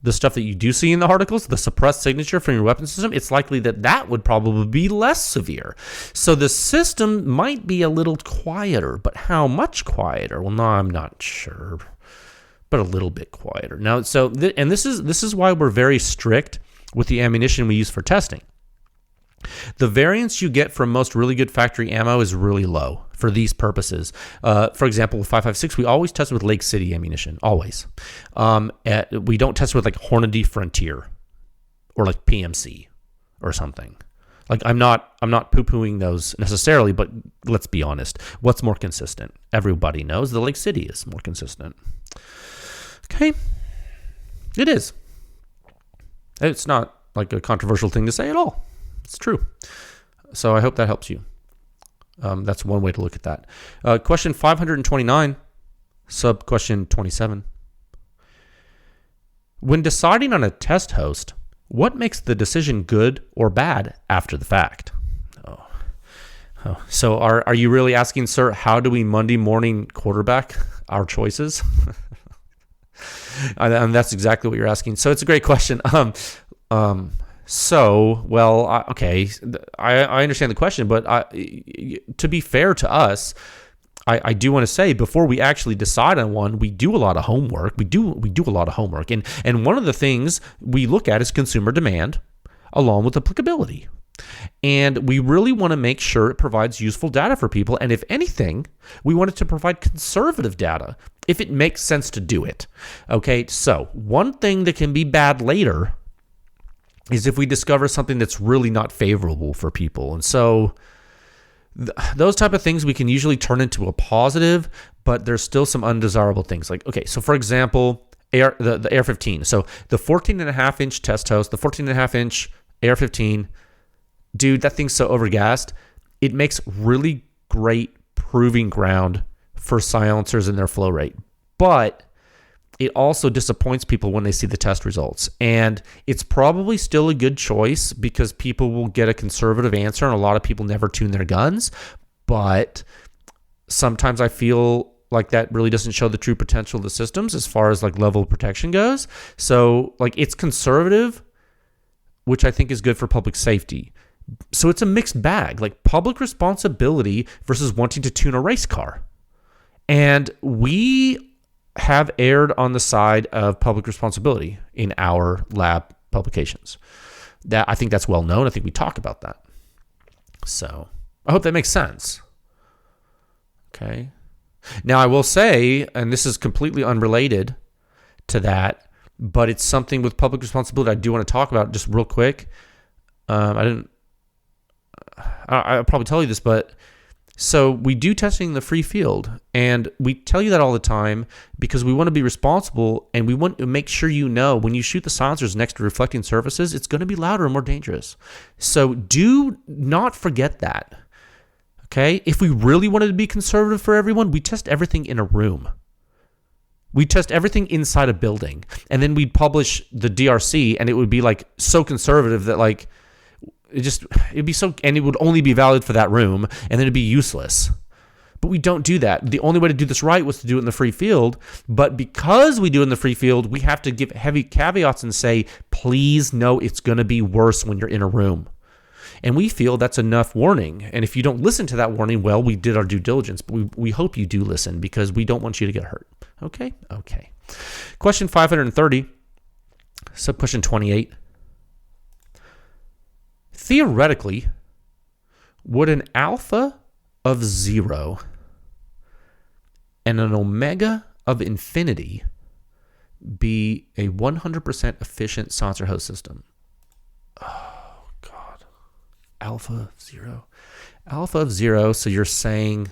the stuff that you do see in the articles, the suppressed signature from your weapon system, it's likely that would probably be less severe. So the system might be a little quieter, but how much quieter? Well, no, I'm not sure. But a little bit quieter. Now, so this is why we're very strict with the ammunition we use for testing. The variance you get from most really good factory ammo is really low for these purposes. For example, with 5.56, we always test with Lake City ammunition, always. We don't test with like Hornady Frontier or like PMC or something. Like I'm not poo-pooing those necessarily, but let's be honest. What's more consistent? Everybody knows the Lake City is more consistent. Okay, it is. It's not like a controversial thing to say at all. It's true. So I hope that helps you. That's one way to look at that. Question 529, Sub question 27. When deciding on a test host, what makes the decision good or bad after the fact? So are you really asking, sir, how do we Monday morning quarterback our choices? And that's exactly what you're asking. So it's a great question. Okay, I understand the question, but to be fair to us, I do want to say before we actually decide on one, we do a lot of homework. We do a lot of homework, and one of the things we look at is consumer demand, along with applicability. And we really want to make sure it provides useful data for people. And if anything, we want it to provide conservative data if it makes sense to do it. Okay, so one thing that can be bad later is if we discover something that's really not favorable for people. And so those type of things we can usually turn into a positive, but there's still some undesirable things. Like, okay, so for example, the AR-15. So the 14.5-inch test host, the 14.5-inch AR-15, dude, that thing's so overgassed. It makes really great proving ground for silencers and their flow rate. But it also disappoints people when they see the test results. And it's probably still a good choice because people will get a conservative answer, and a lot of people never tune their guns. But sometimes I feel like that really doesn't show the true potential of the systems as far as like level of protection goes. So like it's conservative, which I think is good for public safety. So it's a mixed bag, like public responsibility versus wanting to tune a race car. And we have erred on the side of public responsibility in our lab publications. That I think that's well known. I think we talk about that. So I hope that makes sense. Okay. Now I will say, and this is completely unrelated to that, but it's something with public responsibility I do want to talk about just real quick. I'll probably tell you this, but so we do testing in the free field, and we tell you that all the time because we want to be responsible, and we want to make sure you know when you shoot the silencers next to reflecting surfaces, it's going to be louder and more dangerous. So do not forget that. Okay? If we really wanted to be conservative for everyone, we test everything in a room. We test everything inside a building, and then we'd publish the DRC, and it would be like so conservative that like it'd be so, and it would only be valid for that room, and then it'd be useless. But we don't do that. The only way to do this right was to do it in the free field. But because we do it in the free field, we have to give heavy caveats and say, please know it's going to be worse when you're in a room. And we feel that's enough warning. And if you don't listen to that warning, well, we did our due diligence, but we hope you do listen because we don't want you to get hurt. Okay? Okay. Question 530, sub-question 28. Theoretically, would an alpha of 0 and an omega of infinity be a 100% efficient silencer host system? Oh, God. Alpha of 0. Alpha of 0, so you're saying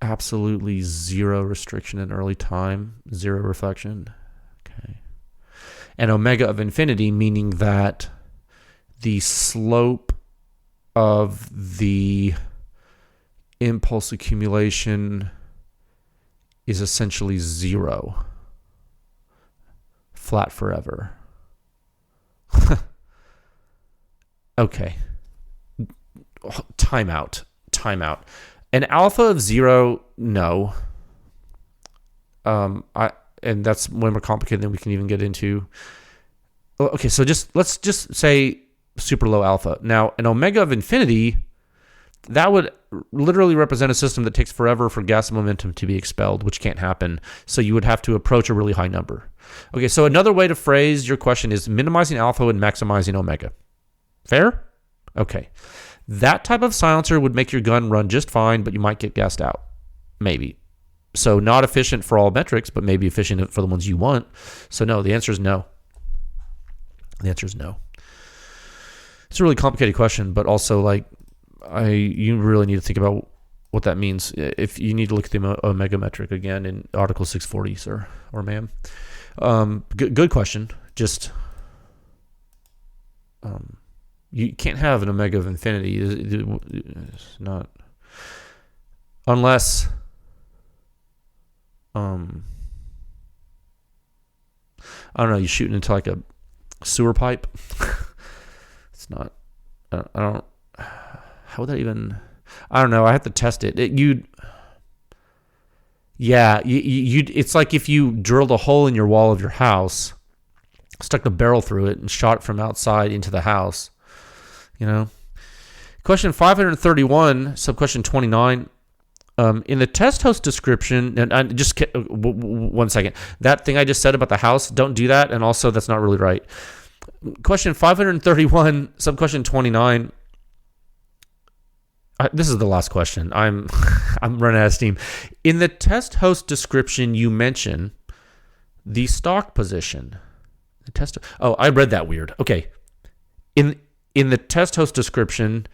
absolutely 0 restriction in early time, 0 reflection. Okay. And omega of infinity, meaning that the slope of the impulse accumulation is essentially 0. Flat forever. Okay. Time out. An alpha of 0, no. And that's way more complicated than we can even get into. Okay, so let's just say super low alpha. Now, an omega of infinity, that would literally represent a system that takes forever for gas momentum to be expelled, which can't happen. So you would have to approach a really high number. Okay, so another way to phrase your question is minimizing alpha and maximizing omega. Fair? Okay. That type of silencer would make your gun run just fine, but you might get gassed out. Maybe. So not efficient for all metrics, but maybe efficient for the ones you want. So no, the answer is no. The answer is no. It's a really complicated question, but also like you really need to think about what that means. If you need to look at the omega metric again in Article 640, sir or ma'am. Good question. Just you can't have an omega of infinity. It's not unless I don't know, you're shooting into like a sewer pipe. It's not, I don't, how would that even, I don't know. I have to test it. It's like if you drilled a hole in your wall of your house, stuck the barrel through it and shot it from outside into the house, Question 531, sub-question 29. In the test host description, and I just 1 second, that thing I just said about the house, don't do that, and also that's not really right. Question 531, sub-question 29. This is the last question. I'm running out of steam. In the test host description, you mention the stock position. I read that weird. Okay. In the test host description,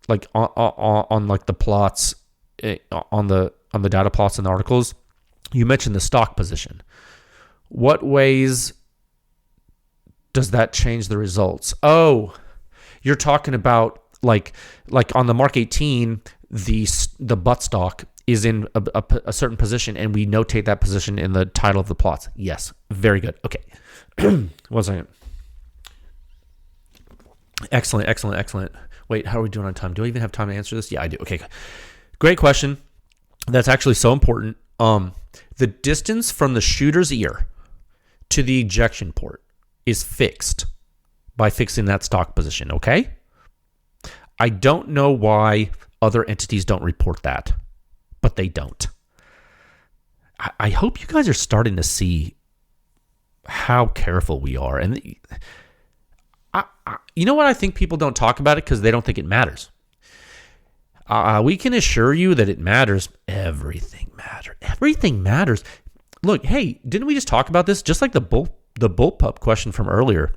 like on like the plots, on the data plots and the articles, you mentioned the stock position. What ways does that change the results? Oh, you're talking about like on the Mark 18, the butt stock is in a certain position, and we notate that position in the title of the plots. Yes, very good. Okay, 1 second. Excellent. Wait, how are we doing on time? Do I even have time to answer this? Yeah, I do. Okay, great question. That's actually so important. The distance from the shooter's ear to the ejection port is fixed by fixing that stock position, okay? I don't know why other entities don't report that, but they don't. I hope you guys are starting to see how careful we are. And you know what? I think people don't talk about it because they don't think it matters. We can assure you that it matters. Everything matters. Look, hey, didn't we just talk about this? Just like the bullpup question from earlier.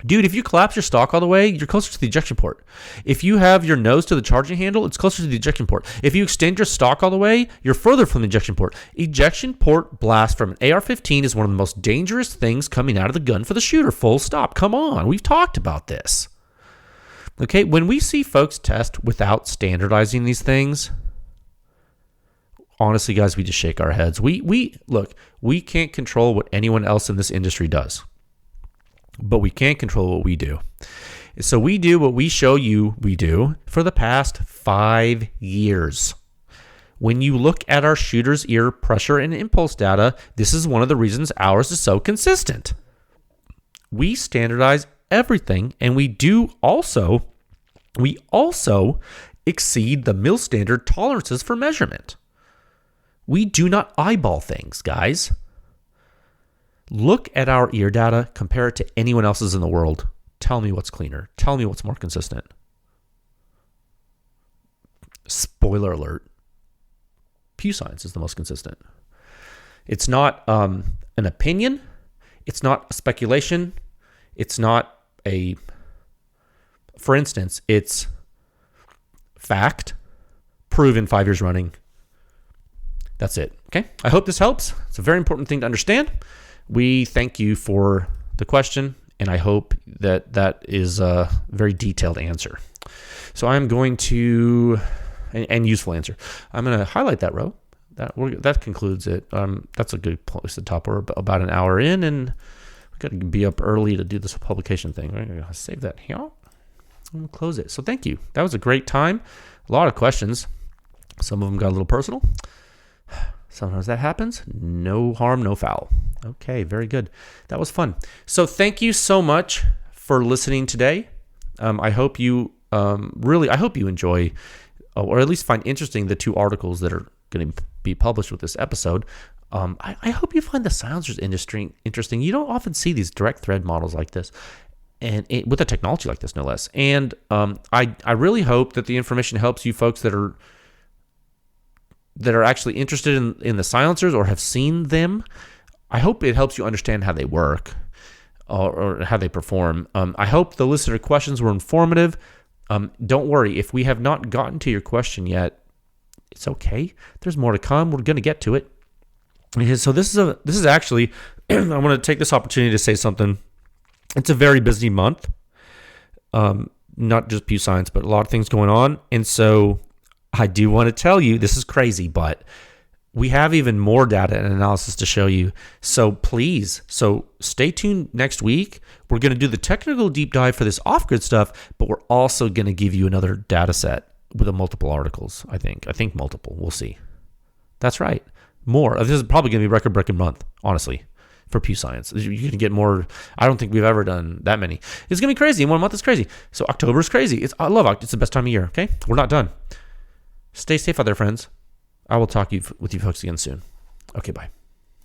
Dude, if you collapse your stock all the way, you're closer to the ejection port. If you have your nose to the charging handle, it's closer to the ejection port. If you extend your stock all the way, you're further from the ejection port. Ejection port blast from an AR-15 is one of the most dangerous things coming out of the gun for the shooter. Full stop. Come on. We've talked about this. Okay, when we see folks test without standardizing these things, honestly, guys, we just shake our heads. We can't control what anyone else in this industry does, but we can control what we do. So we do what we show you we do for the past 5 years. When you look at our shooter's ear pressure and impulse data, this is one of the reasons ours is so consistent. We standardize everything, and we also exceed the mil standard tolerances for measurement. We do not eyeball things, guys. Look at our ear data, compare it to anyone else's in the world. Tell me what's cleaner. Tell me what's more consistent. Spoiler alert. Pew Science is the most consistent. It's not an opinion. It's not a speculation. It's not for instance, it's fact, proven 5 years running. That's it. Okay. I hope this helps. It's a very important thing to understand. We thank you for the question, and I hope that is a very detailed answer. So I'm going to, and useful answer. I'm going to highlight that row. That concludes it. That's a good place to top. We're about an hour in, and we've got to be up early to do this publication thing. We're going to save that here. I'm going to close it. So thank you. That was a great time. A lot of questions. Some of them got a little personal. Sometimes that happens. No harm, no foul. Okay, very good. That was fun. So thank you so much for listening today. I hope you enjoy, or at least find interesting, the 2 articles that are going to be published with this episode. I hope you find the silencers industry interesting. You don't often see these direct thread models like this, and with a technology like this, no less. And I really hope that the information helps you folks that are actually interested in the silencers or have seen them. I hope it helps you understand how they work or how they perform. I hope the listener questions were informative. Don't worry, if we have not gotten to your question yet, it's okay. There's more to come. We're going to get to it. So this is actually, I want to take this opportunity to say something. It's a very busy month, not just Pew Science, but a lot of things going on. And so I do want to tell you, this is crazy, but We have even more data and analysis to show you. So please, stay tuned next week. We're going to do the technical deep dive for this off-grid stuff, but we're also going to give you another data set with multiple articles, I think multiple. We'll see. That's right. More. This is probably going to be record-breaking month, honestly, for Pew Science. You're going to get more. I don't think we've ever done that many. It's going to be crazy. 1 month is crazy. So October is crazy. I love October. It's the best time of year, okay? We're not done. Stay safe out there, friends. I will talk with you folks again soon. Okay, bye.